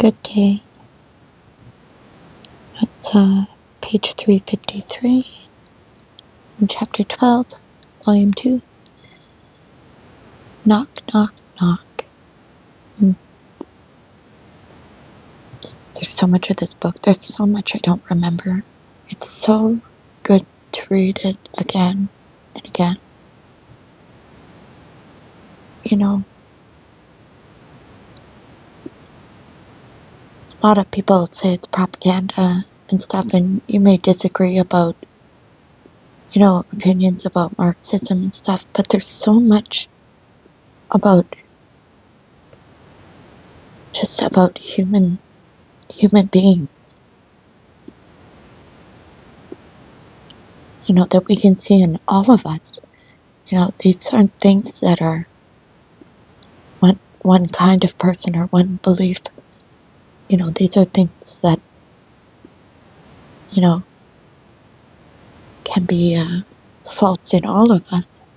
Good day. It's page 353 in chapter 12, volume 2. Knock, knock, knock. There's so much of this book. There's so much I don't remember. It's so good to read it again and again. You know, a lot of people say it's propaganda and stuff, and you may disagree about, opinions about Marxism and stuff, but there's so much about human beings, that we can see in all of us. These aren't things that are one kind of person or one belief. These are things that, can be faults in all of us.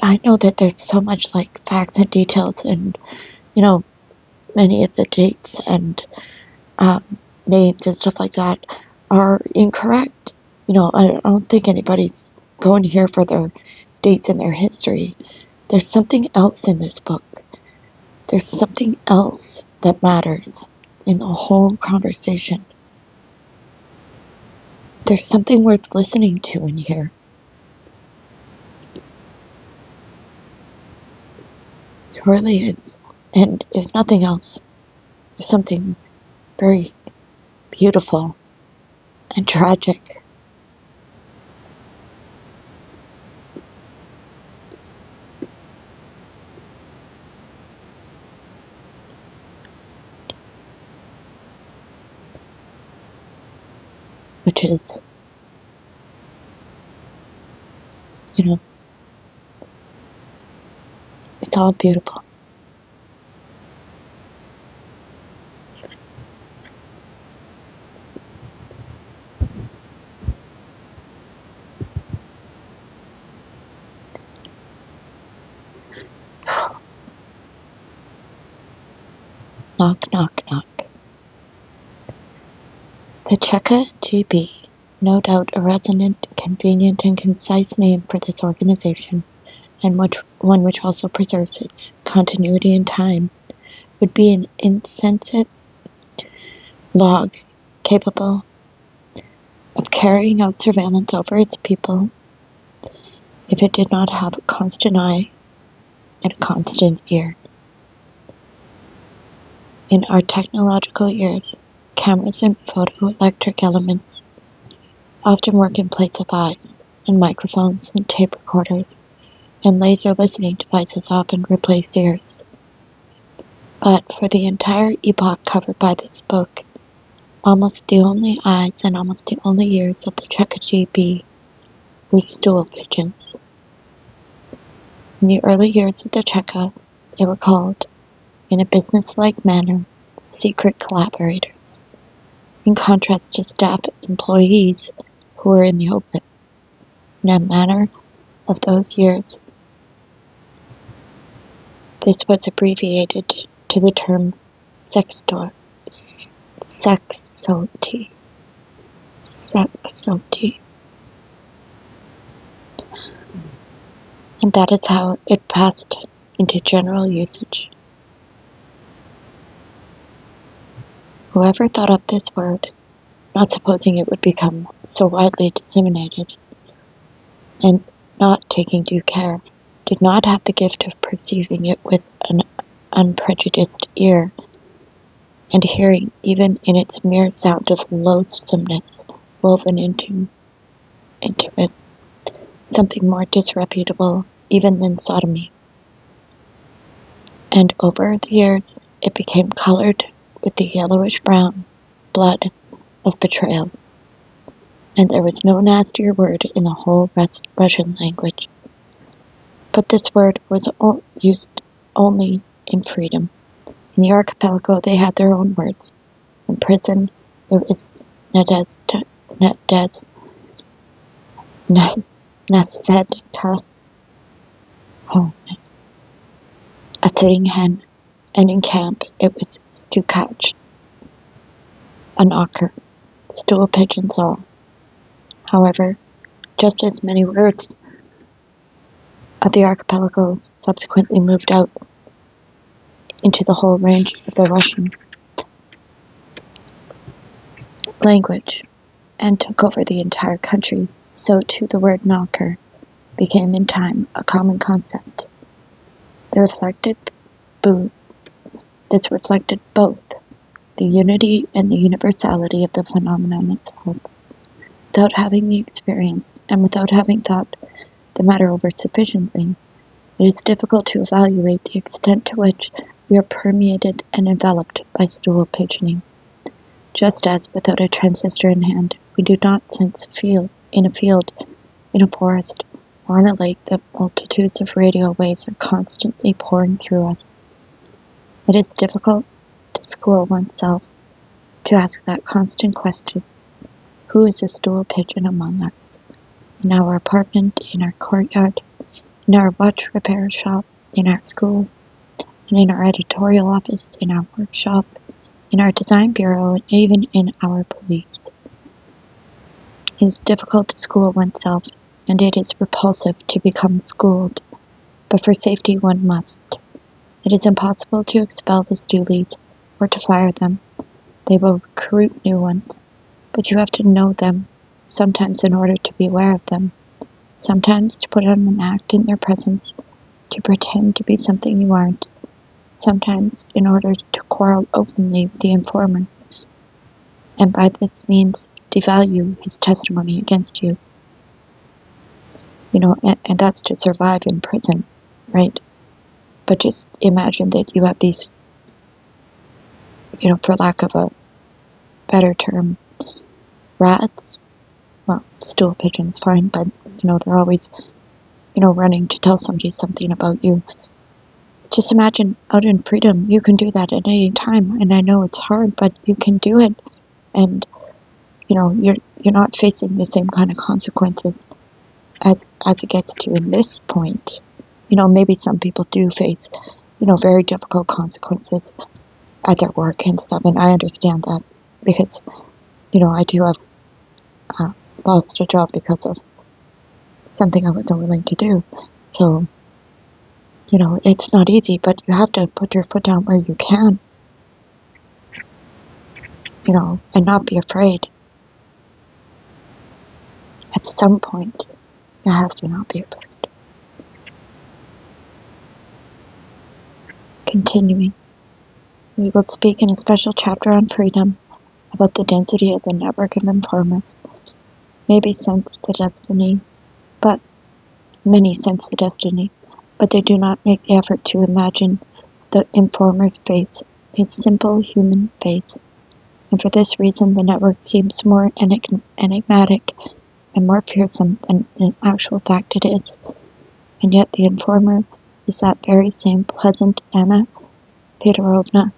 I know that there's so much like facts and details and, many of the dates and names and stuff like that are incorrect. I don't think anybody's going here for their dates and their history. There's something else in this book. There's something else that matters in the whole conversation. There's something worth listening to in here. It really is. And if nothing else, there's something very beautiful and tragic. Which is, it's all beautiful. Knock, knock, knock. The Ch12, no doubt a resonant, convenient, and concise name for this organization, and one which also preserves its continuity in time, would be an incisive log capable of carrying out surveillance over its people if it did not have a constant eye and a constant ear. In our technological years, cameras and photoelectric elements often work in place of eyes, and microphones and tape recorders and laser listening devices often replace ears. But for the entire epoch covered by this book, almost the only eyes and almost the only ears of the Ch12 were stool pigeons. In the early years of the Cheka, they were called, in a business-like manner, secret collaborators, in contrast to staff employees who were in the open. In a manner of those years, this was abbreviated to the term sexoti. And that is how it passed into general usage. Whoever thought up this word, not supposing it would become so widely disseminated, and not taking due care, did not have the gift of perceiving it with an unprejudiced ear, and hearing even in its mere sound of loathsomeness woven into it something more disreputable even than sodomy. And over the years it became colored with the yellowish-brown blood of betrayal, and there was no nastier word in the whole Russian language. But this word was used only in freedom. In the archipelago they had their own words. In prison there was nasedka, home. A sitting hen, and in camp it was stewcatch, a knocker, stool pigeons all. However, just as many words of the archipelago subsequently moved out into the whole range of the Russian language and took over the entire country, so too the word knocker became in time a common concept. This reflected both the unity and the universality of the phenomenon itself. Without having the experience, and without having thought the matter over sufficiently, it is difficult to evaluate the extent to which we are permeated and enveloped by stool pigeoning. Just as, without a transistor in hand, we do not sense in a field, in a forest, or on a lake that multitudes of radio waves are constantly pouring through us. It is difficult to school oneself to ask that constant question, who is a stool pigeon among us? In our apartment, in our courtyard, in our watch repair shop, in our school, and in our editorial office, in our workshop, in our design bureau, and even in our police. It is difficult to school oneself, and it is repulsive to become schooled, but for safety one must. It is impossible to expel the stoolies or to fire them. They will recruit new ones, but you have to know them, sometimes in order to be aware of them, sometimes to put on an act in their presence, to pretend to be something you aren't, sometimes in order to quarrel openly with the informer, and by this means devalue his testimony against you. And that's to survive in prison, right? But just imagine that you have these, for lack of a better term, rats. Well, stool pigeons, fine, but, they're always, running to tell somebody something about you. Just imagine out in freedom, you can do that at any time, and I know it's hard, but you can do it, and, you're not facing the same kind of consequences as it gets to in this point. Maybe some people do face, very difficult consequences at their work and stuff, and I understand that because, I do have lost a job because of something I wasn't willing to do. So, it's not easy, but you have to put your foot down where you can, and not be afraid. At some point, you have to not be afraid. Continuing, we will speak in a special chapter on freedom about the density of the network of informers. Maybe sense the destiny, but many sense the destiny, but they do not make the effort to imagine the informer's face, his simple human face. And for this reason, the network seems more enigmatic and more fearsome than in actual fact it is. And yet the informer is that very same pleasant Anna Fedorovna,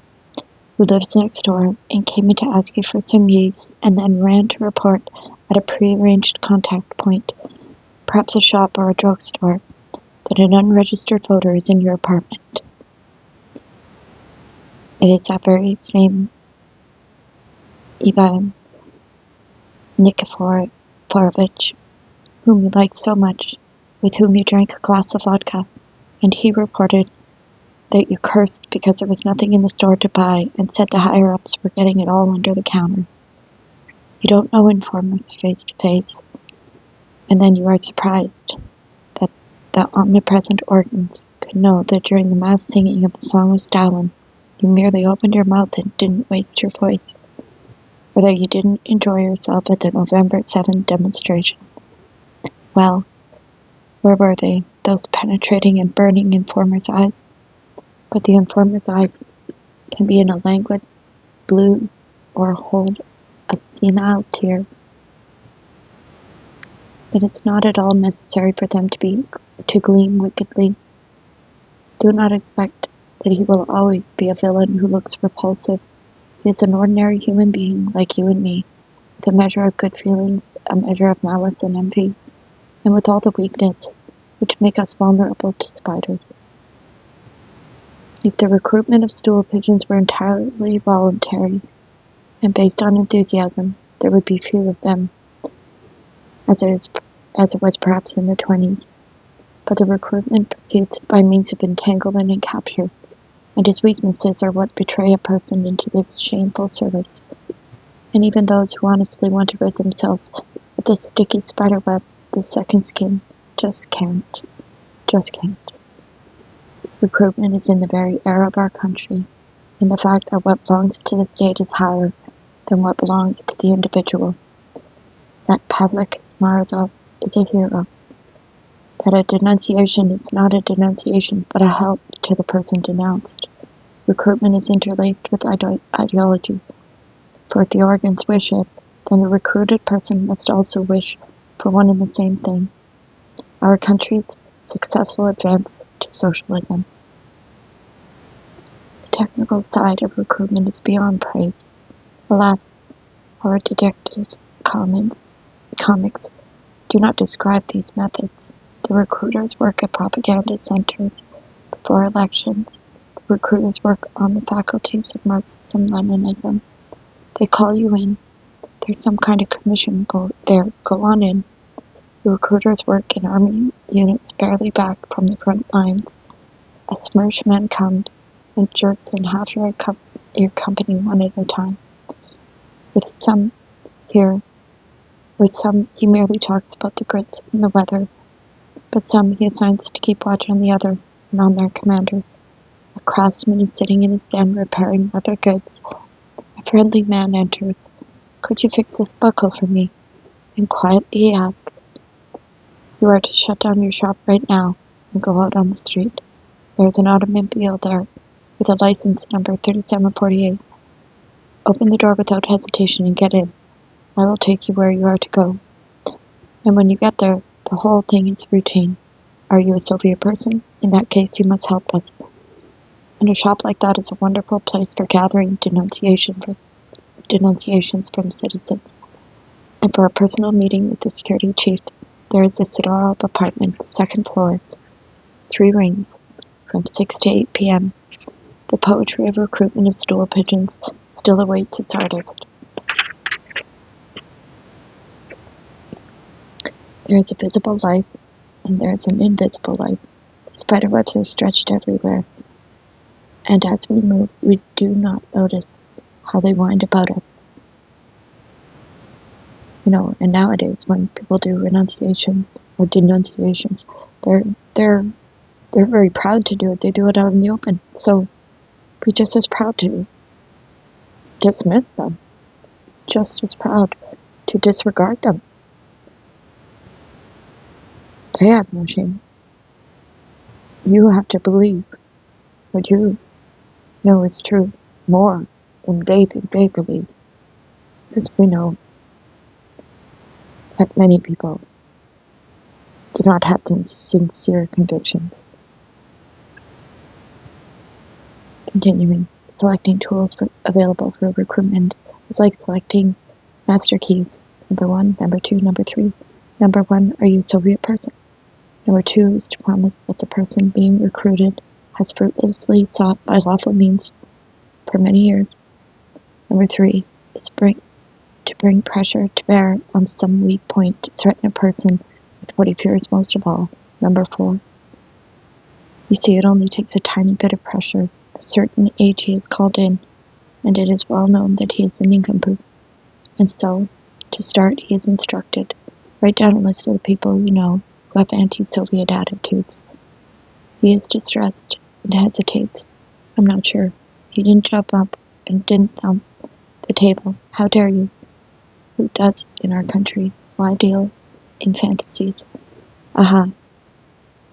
who lives next door and came in to ask you for some yeast and then ran to report at a prearranged contact point, perhaps a shop or a drugstore, that an unregistered voter is in your apartment. It is that very same Ivan Nikiforovich, whom you liked so much, with whom you drank a glass of vodka, and he reported that you cursed because there was nothing in the store to buy and said the higher-ups were getting it all under the counter. You don't know informers face to face, and then you are surprised that the omnipresent organs could know that during the mass singing of the Song of Stalin, you merely opened your mouth and didn't waste your voice, or that you didn't enjoy yourself at the November 7 demonstration. Well, where were they, those penetrating and burning informers' eyes? But the informer's eyes can be in a languid blue or hold a female tear. But it's not at all necessary for them to gleam wickedly. Do not expect that he will always be a villain who looks repulsive. He is an ordinary human being like you and me, with a measure of good feelings, a measure of malice and envy, and with all the weakness which make us vulnerable to spiders. If the recruitment of stool pigeons were entirely voluntary and based on enthusiasm, there would be few of them, as it was perhaps in the 1920s. But the recruitment proceeds by means of entanglement and capture, and his weaknesses are what betray a person into this shameful service. And even those who honestly want to rid themselves of the sticky spider web, the second skin, just can't. Recruitment is in the very air of our country, in the fact that what belongs to the state is higher than what belongs to the individual. That Pavlik Morozov is a hero. That a denunciation is not a denunciation, but a help to the person denounced. Recruitment is interlaced with ideology. For if the organs wish it, then the recruited person must also wish for one and the same thing. Our country's successful advance to socialism. The technical side of recruitment is beyond praise. Alas, our detective comics do not describe these methods. The recruiters work at propaganda centers before elections. The recruiters work on the faculties of Marxism-Leninism. They call you in. There's some kind of commission there. Go on in. The recruiters work in army units barely back from the front lines. A Smersh man comes and jerks in half your company one at a time. With some, he merely talks about the grits and the weather, but some he assigns to keep watch on the other and on their commanders. A craftsman is sitting in his den repairing leather goods. A friendly man enters. Could you fix this buckle for me? And quietly he asks, you are to shut down your shop right now and go out on the street. There's an automobile there with a license number 3748. Open the door without hesitation and get in. I will take you where you are to go. And when you get there, the whole thing is routine. Are you a Soviet person? In that case, you must help us. And a shop like that is a wonderful place for gathering denunciations from citizens. And for a personal meeting with the security chief, there is a Sidorov apartment, second floor, 3 rings, from 6 to 8 p.m. The poetry of recruitment of stool pigeons still awaits its artist. There is a visible life, and there is an invisible life. The spider webs are stretched everywhere, and as we move, we do not notice how they wind about us. And nowadays, when people do renunciations or denunciations, they're very proud to do it. They do it out in the open. So we're just as proud to dismiss them, just as proud to disregard them. They have no shame. You have to believe what you know is true more than they think they believe. Because we know that many people do not have sincere convictions. Continuing, selecting tools available for recruitment is like selecting master keys. Number 1, number 2, number 3. Number 1, are you a Soviet person? Number 2 is to promise that the person being recruited has fruitlessly sought by lawful means for many years. Number 3 is to bring pressure to bear on some weak point to threaten a person with what he fears most of all. Number 4. You see, it only takes a tiny bit of pressure. A certain age he is called in, and it is well known that he is a nincompoop. And so, to start, he is instructed. Write down a list of the people you know who have anti-Soviet attitudes. He is distressed and hesitates. I'm not sure. He didn't jump up and didn't thump the table. How dare you? Who does in our country? Why deal in fantasies? Aha.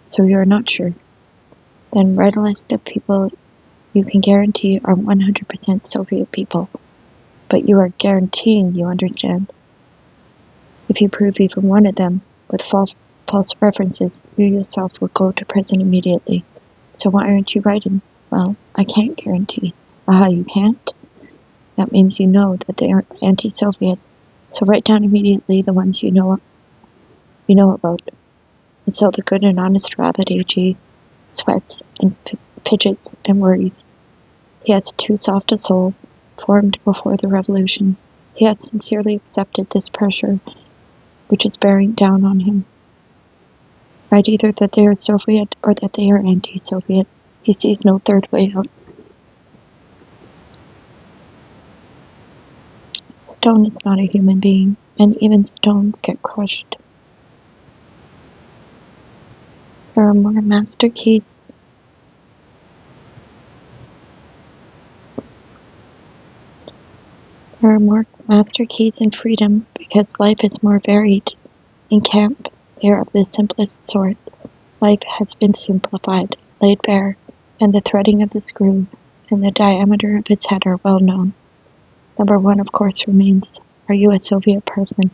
So you're not sure. Then write a list of people you can guarantee are 100% Soviet people. But you are guaranteeing, you understand. If you prove even one of them with false references, you yourself will go to prison immediately. So why aren't you writing? Well, I can't guarantee. Aha, you can't? That means you know that they aren't anti-Soviet. So write down immediately the ones you know about. And so the good and honest rabbit AG sweats and fidgets and worries. He has too soft a soul, formed before the revolution. He has sincerely accepted this pressure which is bearing down on him. Right, either that they are Soviet or that they are anti-Soviet. He sees no third way out. Stone is not a human being, and even stones get crushed. There are more master keys. There are more master keys in freedom because life is more varied. In camp, they are of the simplest sort. Life has been simplified, laid bare, and the threading of the screw and the diameter of its head are well known. Number one, of course, remains, are you a Soviet person?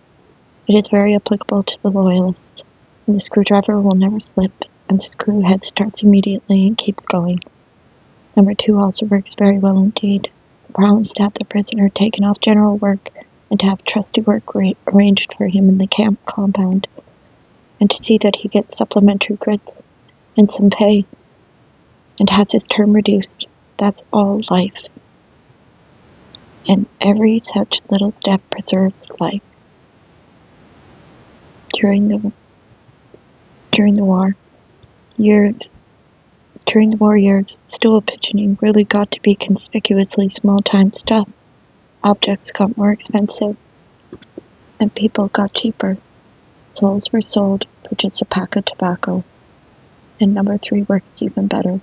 It is very applicable to the loyalists, and the screwdriver will never slip, and the screw head starts immediately and keeps going. Number two also works very well indeed. The promise to have the prisoner taken off general work and to have trusty work arranged for him in the camp compound, and to see that he gets supplementary grits and some pay, and has his term reduced. That's all life. And every such little step preserves life. During the war years, stool pigeoning really got to be conspicuously small-time stuff. Objects got more expensive, and people got cheaper. Souls were sold for just a pack of tobacco. And number three works even better.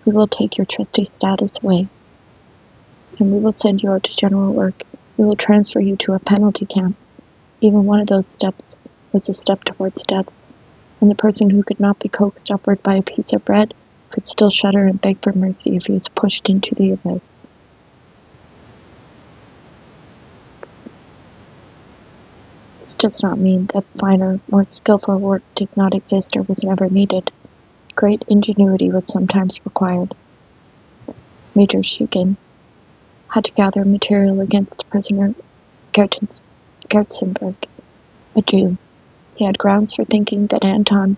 We will take your trusty status away, and we will send you out to general work. We will transfer you to a penalty camp. Even one of those steps was a step towards death, and the person who could not be coaxed upward by a piece of bread could still shudder and beg for mercy if he was pushed into the abyss. This does not mean that finer, more skillful work did not exist or was never needed. Great ingenuity was sometimes required. Major Shugin had to gather material against prisoner Gertzenberg, a Jew. He had grounds for thinking that Anton,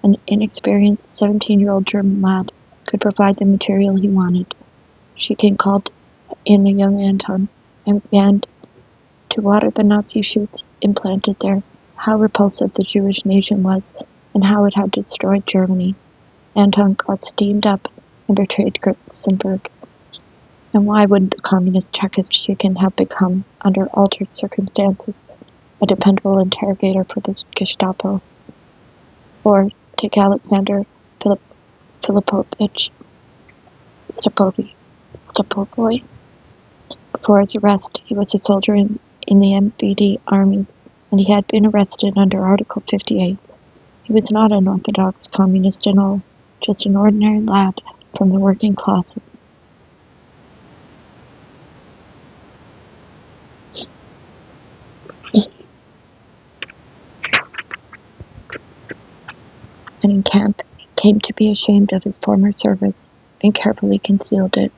an inexperienced 17-year-old German lad, could provide the material he wanted. Shugin called in a young Anton and began to water the Nazi shoots implanted there, how repulsive the Jewish nation was, and how it had destroyed Germany. Anton got steamed up and betrayed Gertzenberg. And why wouldn't the communist Czechoslovakian have become, under altered circumstances, a dependable interrogator for the Gestapo? Or take Alexander Filipovich Stepovoy. Before his arrest, he was a soldier in the MVD army, and he had been arrested under Article 58. He was not an orthodox communist at all, just an ordinary lad from the working classes. And in camp, he came to be ashamed of his former service and carefully concealed it,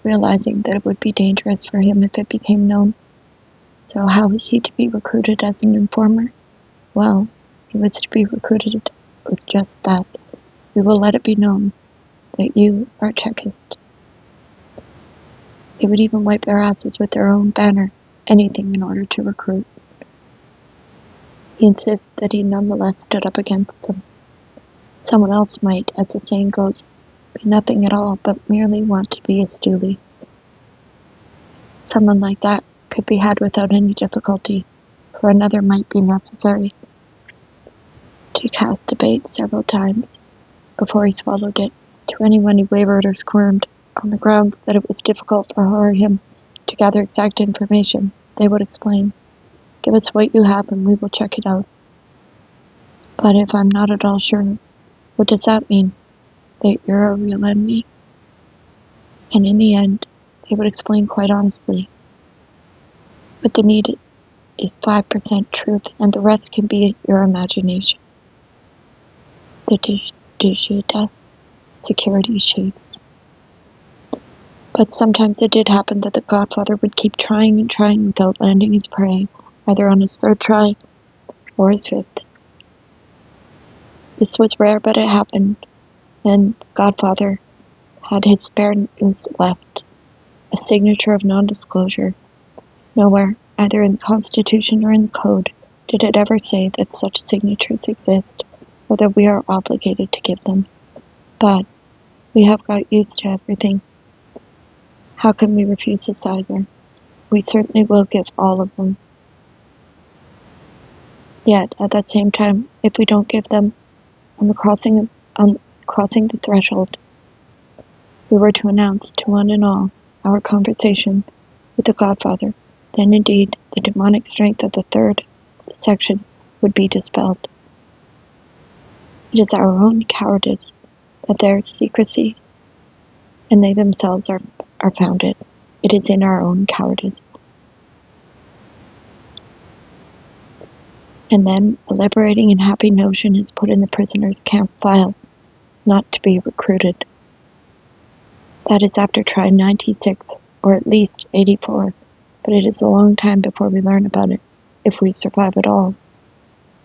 realizing that it would be dangerous for him if it became known. So how was he to be recruited as an informer? Well, he was to be recruited with just that. We will let it be known that you are a Chekist. They would even wipe their asses with their own banner, anything in order to recruit. He insists that he nonetheless stood up against them. Someone else might, as the saying goes, be nothing at all but merely want to be a stoolie. Someone like that could be had without any difficulty, for another might be necessary. To cast debate several times before he swallowed it, to anyone who wavered or squirmed, on the grounds that it was difficult for her or him to gather exact information, they would explain, "Give us what you have and we will check it out." But if I'm not at all sure, what does that mean? That you're a real enemy? And in the end, they would explain quite honestly. What they need is 5% truth, and the rest can be your imagination. The digital security chiefs. But sometimes it did happen that the Godfather would keep trying and trying without landing his prey, either on his third try or his fifth. This was rare, but it happened, and Godfather had his spare news left, a signature of non-disclosure. Nowhere, either in the Constitution or in the Code, did it ever say that such signatures exist, or that we are obligated to give them. But we have got used to everything. How can we refuse this either? We certainly will give all of them. Yet, at that same time, if we don't give them, on crossing the threshold, we were to announce to one and all our conversation with the Godfather, then indeed the demonic strength of the third section would be dispelled. It is our own cowardice that their secrecy and they themselves are founded. It is in our own cowardice. And then a liberating and happy notion is put in the prisoner's camp file, not to be recruited. That is after try 96, or at least 84, but it is a long time before we learn about it, if we survive at all.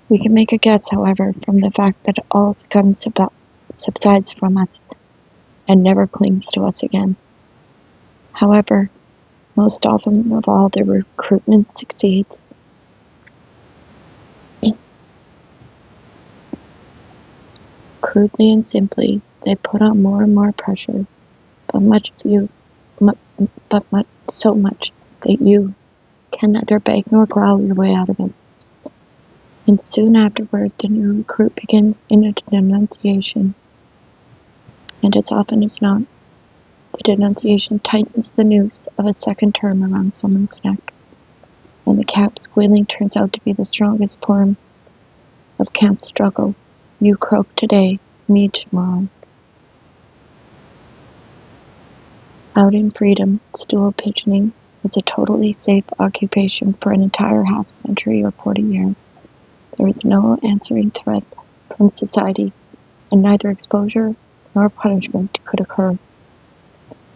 We can make a guess, however, from the fact that all scum subsides from us and never clings to us again. However, most often of all, the recruitment succeeds. Crudely and simply, they put on more and more pressure, so much that you can neither beg nor growl your way out of it. And soon afterward, the new recruit begins in a denunciation. And as often as not, the denunciation tightens the noose of a second term around someone's neck, and the camp squealing turns out to be the strongest form of camp struggle. You croak today, me tomorrow. Out in freedom, stool pigeoning was a totally safe occupation for an entire half-century or 40 years. There was no answering threat from society, and neither exposure nor punishment could occur.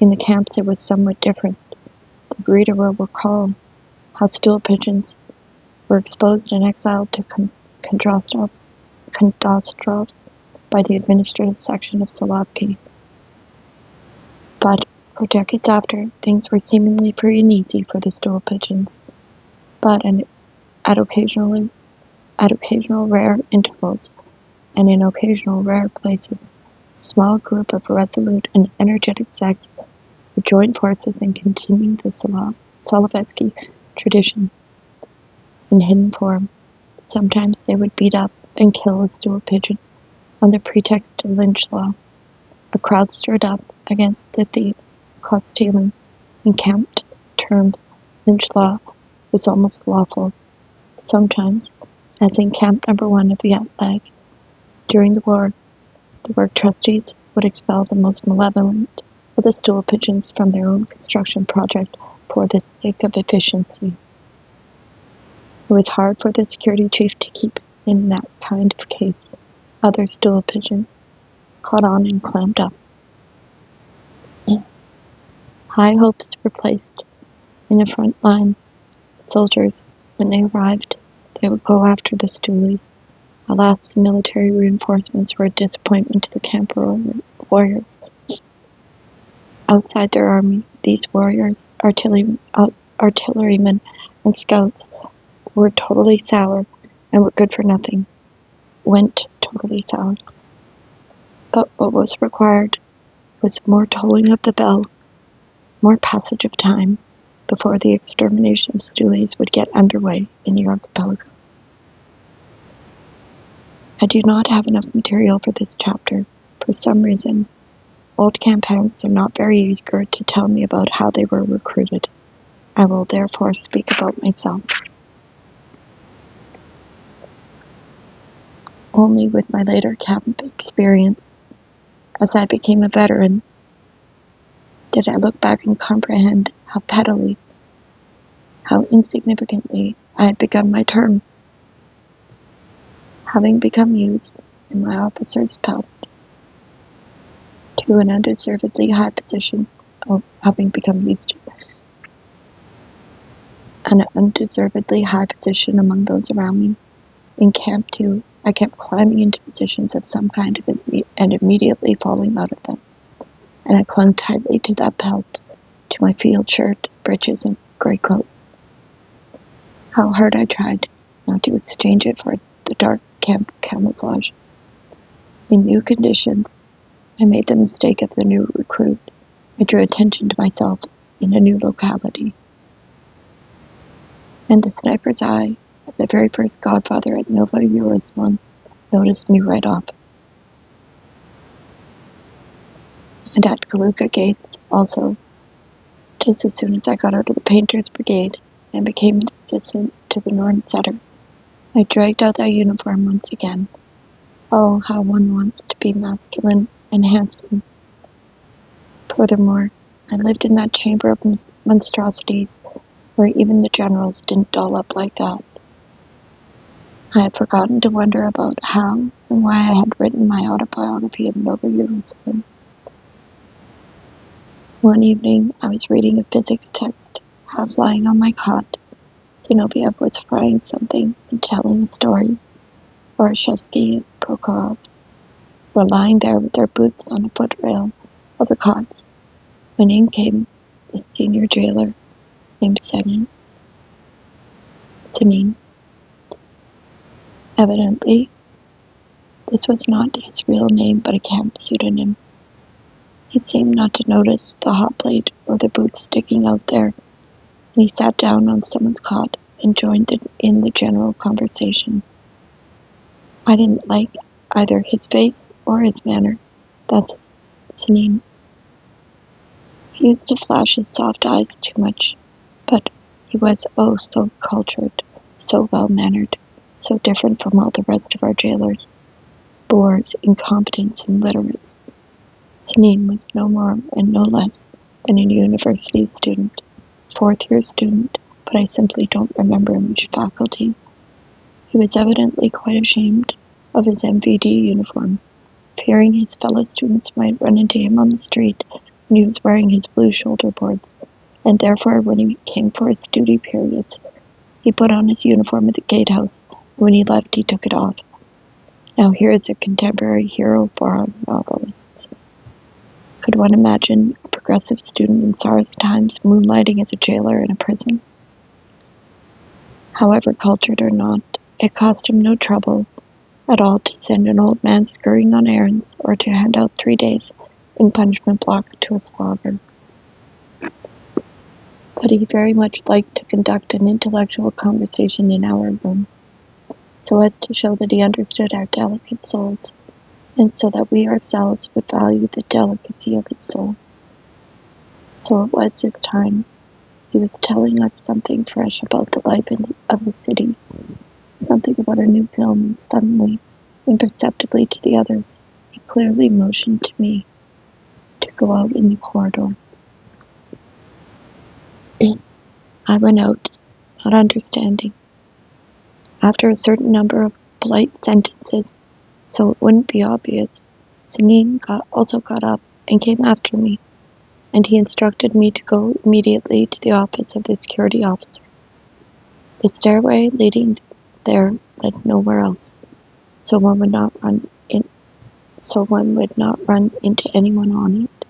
In the camps it was somewhat different. The reader will recall how stool pigeons were exposed and exiled to Kandrostov by the administrative section of Solovki. But for decades after, things were seemingly free and easy for the stool pigeons. But at occasional rare intervals, and in occasional rare places, a small group of resolute and energetic sects would join forces and continue the Solovetsky tradition in hidden form. Sometimes they would beat up and kill a stool pigeon on the pretext of lynch law. A crowd stirred up against the thief caught stealing. In camp terms, lynch law was almost lawful. Sometimes, as in Camp No. 1 of GULag, during the war, the work trustees would expel the most malevolent of the stool pigeons from their own construction project for the sake of efficiency. It was hard for the security chief to keep in that kind of case other stool pigeons caught on and clammed up. High hopes were placed in the front line. Soldiers, when they arrived, they would go after the stoolies. Alas, the military reinforcements were a disappointment to the camp warriors. Outside their army, these warriors, artillerymen and scouts, were totally sour and were good for nothing. Went totally sour. But what was required was more tolling of the bell, more passage of time, before the extermination of stoolies would get underway in the archipelago. I do not have enough material for this chapter. For some reason, old camp hands are not very eager to tell me about how they were recruited. I will therefore speak about myself. Only with my later camp experience, as I became a veteran, did I look back and comprehend how pettily, how insignificantly I had begun my term. Having become used in my officer's pelt to an undeservedly high position, having become used to an undeservedly high position among those around me, in Camp 2, I kept climbing into positions of some kind and immediately falling out of them. And I clung tightly to that belt, to my field shirt, breeches, and greatcoat. How hard I tried not to exchange it for the dark camp camouflage. In new conditions, I made the mistake of the new recruit. I drew attention to myself in a new locality. And the sniper's eye of the very first godfather at Nova Jerusalem noticed me right off. And at Kaluga gates also, just as soon as I got out of the painter's brigade and became an assistant to the Nordsetter, I dragged out that uniform once again. Oh, how one wants to be masculine and handsome. Furthermore, I lived in that chamber of monstrosities where even the generals didn't doll up like that. I had forgotten to wonder about how and why I had written my autobiography of Nobel Laureate. One evening, I was reading a physics text, half lying on my cot. Zinoviev was frying something and telling a story. Voroshovsky and Prokhorov were lying there with their boots on the footrail of the cots, when in came the senior jailer named Senin. Evidently, this was not his real name but a camp pseudonym. He seemed not to notice the hot plate or the boots sticking out there, and he sat down on someone's cot and joined in the general conversation. I didn't like either his face or his manner. That's Senin. He used to flash his soft eyes too much, but he was oh so cultured, so well-mannered, so different from all the rest of our jailers. Bores, incompetents, and literates. Senin was no more and no less than a university student, fourth-year student, but I simply don't remember which faculty. He was evidently quite ashamed of his MVD uniform, fearing his fellow students might run into him on the street when he was wearing his blue shoulder boards, and therefore when he came for his duty periods, he put on his uniform at the gatehouse, and when he left he took it off. Now here is a contemporary hero for our novelists. Could one imagine a progressive student in Tsar's times moonlighting as a jailer in a prison? However cultured or not, it cost him no trouble at all to send an old man scurrying on errands or to hand out 3 days in punishment block to a slogger. But he very much liked to conduct an intellectual conversation in our room, so as to show that he understood our delicate souls, and so that we ourselves would value the delicacy of his soul. So it was this time. He was telling us something fresh about the life of the city, something about a new film, and suddenly, imperceptibly to the others, he clearly motioned to me to go out in the corridor. I went out, not understanding. After a certain number of polite sentences, so it wouldn't be obvious, Senin also got up and came after me, and he instructed me to go immediately to the office of the security officer. The stairway leading there led nowhere else, so one would not run into anyone on it.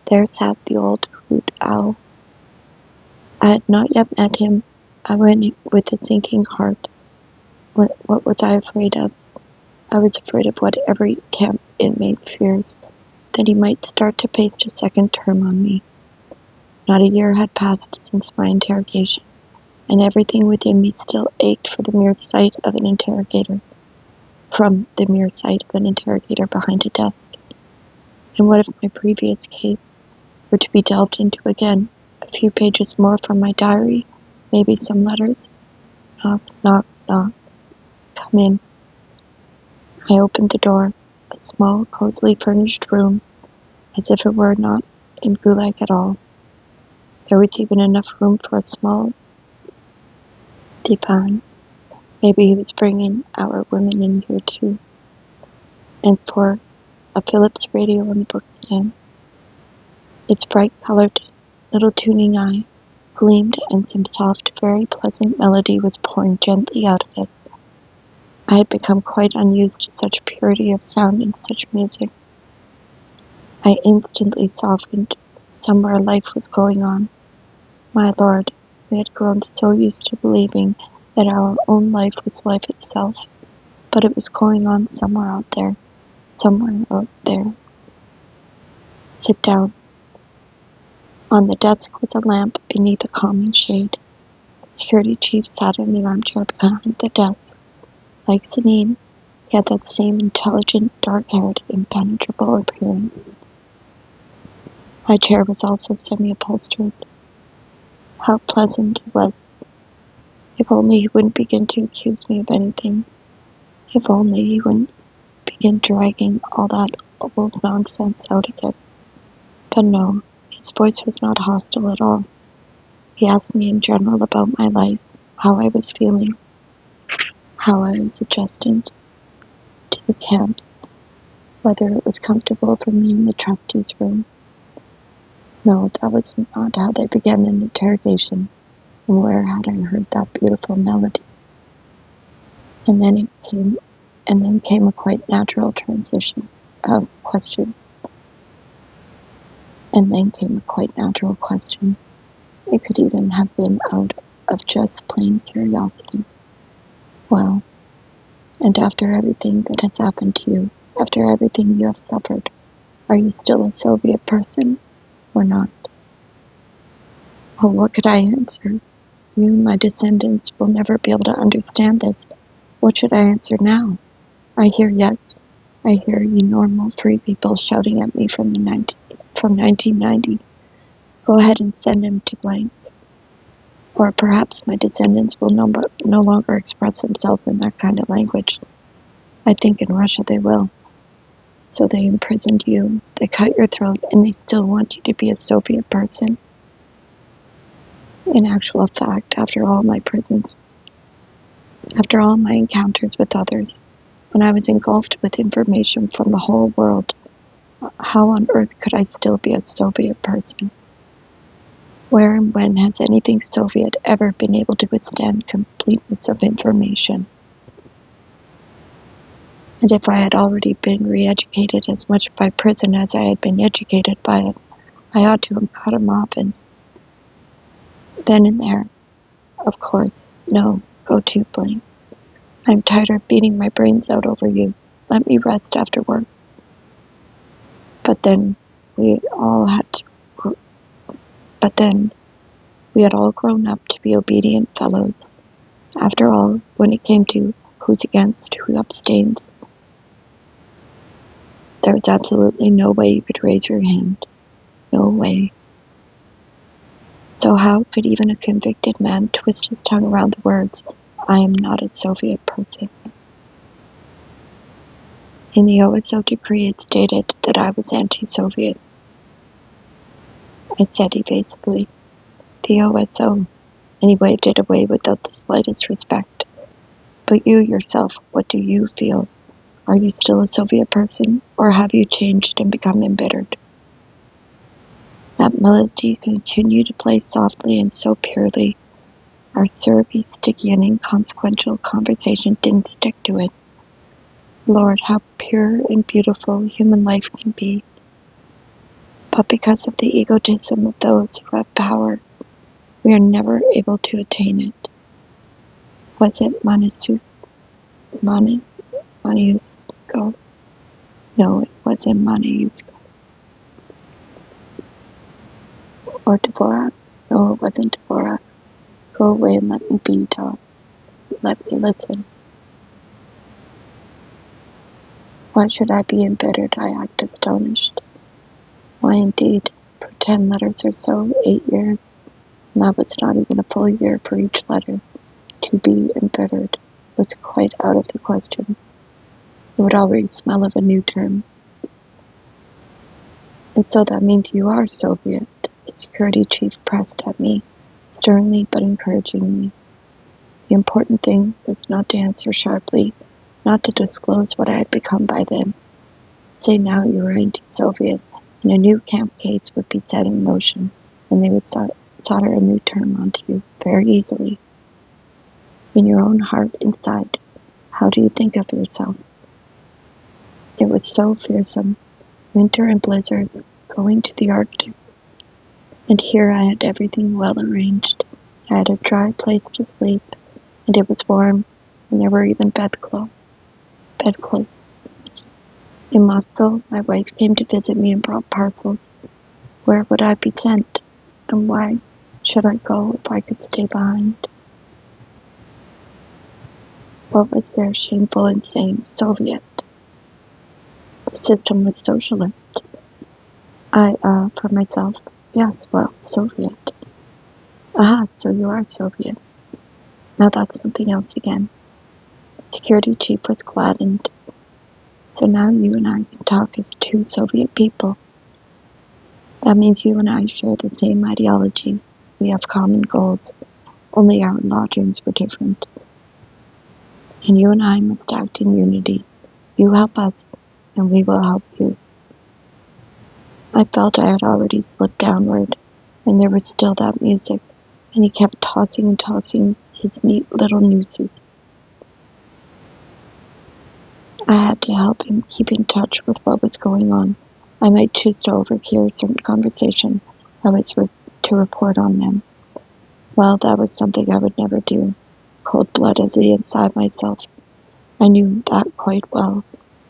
There sat the old hoot owl. I had not yet met him. I went with a sinking heart. What was I afraid of? I was afraid of what every camp inmate fears, that he might start to paste a second term on me. Not a year had passed since my interrogation, and everything within me still ached for the mere sight of an interrogator, from the mere sight of an interrogator behind a desk. And what if my previous case were to be delved into again? A few pages more from my diary, maybe some letters. Knock, knock, knock. Come in. I opened the door, a small, cosily furnished room, as if it were not in GULag at all. There was even enough room for a small divan. Maybe he was bringing our women in here too. And for a Philips radio on the bookstand. Its bright-colored little tuning eye gleamed, and some soft, very pleasant melody was pouring gently out of it. I had become quite unused to such purity of sound and such music. I instantly softened. Somewhere life was going on. My lord, we had grown so used to believing that our own life was life itself, but it was going on somewhere out there. Somewhere out there. Sit down. On the desk was a lamp beneath a calming shade. The security chief sat in the armchair behind the desk. Like Sanin, he had that same intelligent, dark-haired, impenetrable appearance. My chair was also semi-upholstered. How pleasant it was. If only he wouldn't begin to accuse me of anything. If only he wouldn't begin dragging all that old nonsense out again. But no, his voice was not hostile at all. He asked me in general about my life, how I was feeling, how I was adjusting to the camps, whether it was comfortable for me in the trustees' room. No, that was not how they began an interrogation, and where had I heard that beautiful melody? And then came a quite natural question. And then came a quite natural question. It could even have been out of just plain curiosity. Well, and after everything that has happened to you, after everything you have suffered, are you still a Soviet person or not? Oh, what could I answer? You, my descendants, will never be able to understand this. What should I answer now? I hear you normal, free people shouting at me from 1990. Go ahead and send him to blank. Or perhaps my descendants will no longer express themselves in that kind of language. I think in Russia they will. So they imprisoned you, they cut your throat, and they still want you to be a Soviet person. In actual fact, after all my prisons, after all my encounters with others, when I was engulfed with information from the whole world, how on earth could I still be a Soviet person? Where and when has anything Soviet ever been able to withstand completeness of information? And if I had already been re-educated as much by prison as I had been educated by it, I ought to have cut him off and then and there. Of course, no, go to blank. I'm tired of beating my brains out over you. Let me rest after work. But then we had all grown up to be obedient fellows. After all, when it came to who's against, who abstains, there was absolutely no way you could raise your hand. No way. So how could even a convicted man twist his tongue around the words, I am not a Soviet person? In the OSO decree it stated that I was anti-Soviet. I said evasively, the OSO, anyway, did away without the slightest respect. But you yourself, what do you feel? Are you still a Soviet person, or have you changed and become embittered? That melody continued to play softly and so purely. Our syrupy, sticky, and inconsequential conversation didn't stick to it. Lord, how pure and beautiful human life can be. But because of the egotism of those who have power, we are never able to attain it. Was it Maniusko? No, it wasn't Maniusko. Or Dvorak? No, it wasn't Dvorak. Go away and let me be, dog. Let me listen. Why should I be embittered? I act astonished. Why indeed? For 10 letters or so, 8 years, and that was not even a full year for each letter. To be embittered was quite out of the question. It would already smell of a new term. And so that means you are Soviet, the security chief pressed at me, sternly but encouragingly. The important thing was not to answer sharply, not to disclose what I had become by then. Say now you were anti-Soviet, and a new camp case would be set in motion, and they would solder a new term onto you very easily. In your own heart inside, How do you think of yourself? It was so fearsome, winter and blizzards, going to the Arctic. And here I had everything well arranged. I had a dry place to sleep, and it was warm, and there were even bedclothes. In Moscow, my wife came to visit me and brought parcels. Where would I be sent? And why should I go if I could stay behind? What was there shameful in saying Soviet? The system was socialist. For myself, yes, well, Soviet. Aha, so you are Soviet. Now that's something else again. The security chief was gladdened. So now you and I can talk as two Soviet people. That means you and I share the same ideology. We have common goals, only our lodgings were different. And you and I must act in unity. You help us, and we will help you. I felt I had already slipped downward, and there was still that music, and he kept tossing and tossing his neat little nooses. I had to help him keep in touch with what was going on. I might choose to overhear a certain conversation. I was to report on them. Well, that was something I would never do, cold-bloodedly inside myself. I knew that quite well.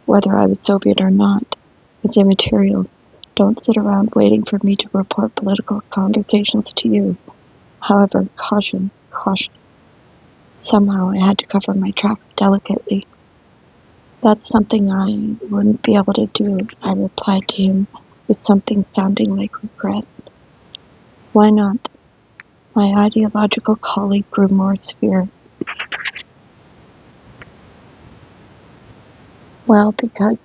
Whether I was Soviet or not was immaterial. Don't sit around waiting for me to report political conversations to you. However, caution. Somehow I had to cover my tracks delicately. That's something I wouldn't be able to do, I replied to him with something sounding like regret. Why not? My ideological colleague grew more severe. Well, because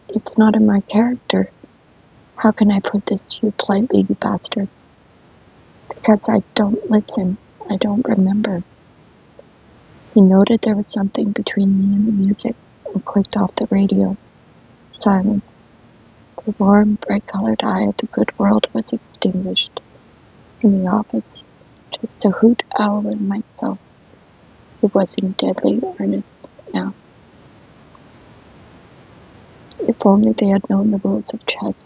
it's not in my character. How can I put this to you politely, you bastard? Because I don't listen. I don't remember. He noted there was something between me and the music and clicked off the radio. Silence. The warm, bright-colored eye of the good world was extinguished. In the office, just a hoot owl and myself. It was in deadly earnest now. If only they had known the rules of chess.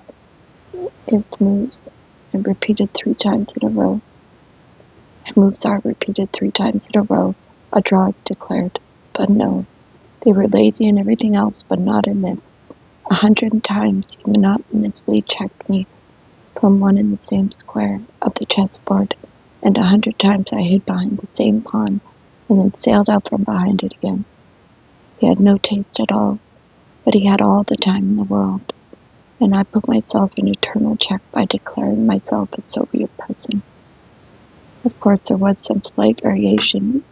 If moves are repeated 3 times in a row. If moves are repeated 3 times in a row, a draw is declared. But no, they were lazy in everything else, but not in this. 100 times he monotonously checked me from one in the same square of the chessboard, and 100 times I hid behind the same pawn, and then sailed out from behind it again. He had no taste at all, but he had all the time in the world, and I put myself in eternal check by declaring myself a Soviet person. Of course, there was some slight variation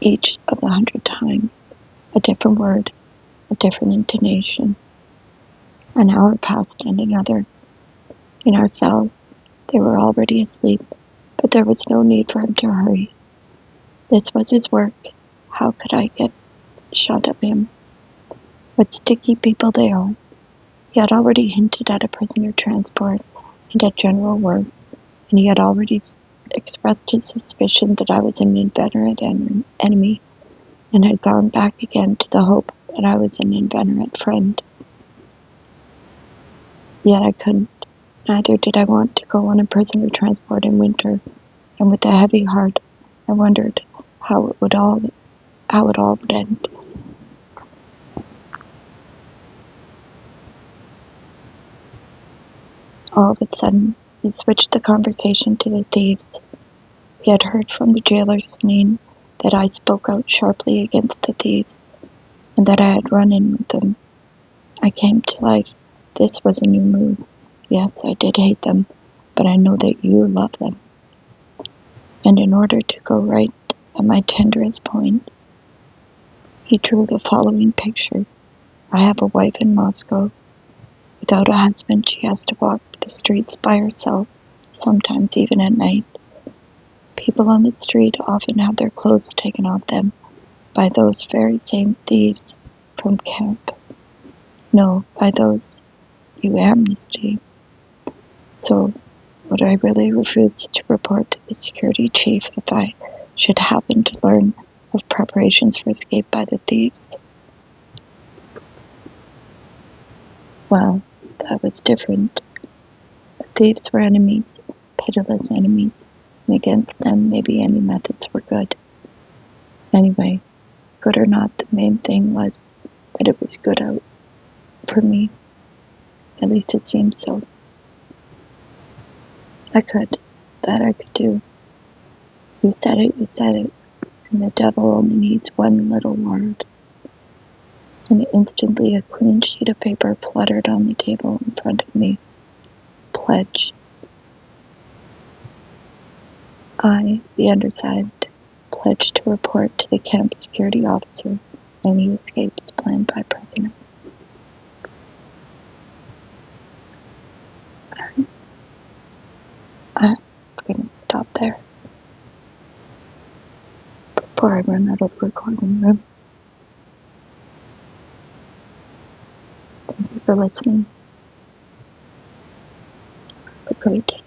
each of the 100 times, a different word, a different intonation. An hour passed and another. In our cell, they were already asleep, but there was no need for him to hurry. This was his work. How could I get shut of him? What sticky people they are. He had already hinted at a prisoner transport and at general work, and he had already expressed his suspicion that I was an inveterate enemy, and had gone back again to the hope that I was an inveterate friend. Yet I couldn't. Neither did I want to go on a prisoner transport in winter, and with a heavy heart, I wondered how it all would end. All of a sudden, he switched the conversation to the thieves. He had heard from the jailer Snein that I spoke out sharply against the thieves, and that I had run in with them. I came to life. This was a new move. Yes, I did hate them, but I know that you love them. And in order to go right at my tenderest point, he drew the following picture. I have a wife in Moscow. Without a husband, she has to walk the streets by herself, sometimes even at night. People on the street often have their clothes taken off them by those very same thieves from camp. No, by those you amnesty. So, would I really refuse to report to the security chief if I should happen to learn of preparations for escape by the thieves. Well, that was different. The thieves were enemies, pitiless enemies, and against them maybe any methods were good. Anyway, good or not, the main thing was that it was good out for me. At least it seemed so. That I could do. You said it, and the devil only needs one little word. And instantly a clean sheet of paper fluttered on the table in front of me. Pledge. I, the undersigned, pledge to report to the camp security officer any escapes planned by prisoners. I'm going to stop there before I run out of the recording room. Thank you for listening. Have a great day.